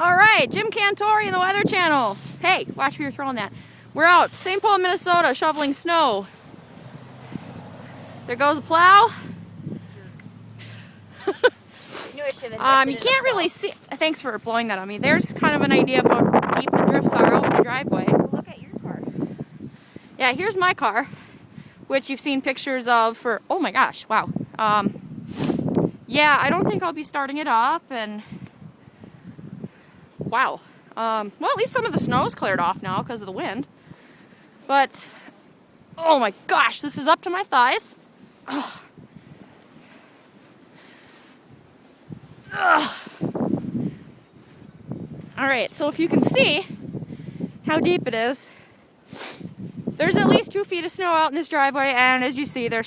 All right, Jim Cantori and the Weather Channel. Hey, watch me, you're throwing that. We're out, St. Paul, Minnesota, shoveling snow. There goes a plow. You can't really see. Thanks for blowing that on me. There's kind of an idea of how deep the drifts are out in the driveway. Look at your car. Yeah, here's my car, which you've seen pictures of for, oh my gosh, wow. Yeah, I don't think I'll be starting it up, and wow. Well, at least some of the snow's cleared off now because of the wind. But, oh my gosh, this is up to my thighs. Ugh. Ugh. All right, so if you can see how deep it is, there's at least 2 feet of snow out in this driveway, and as you see, there's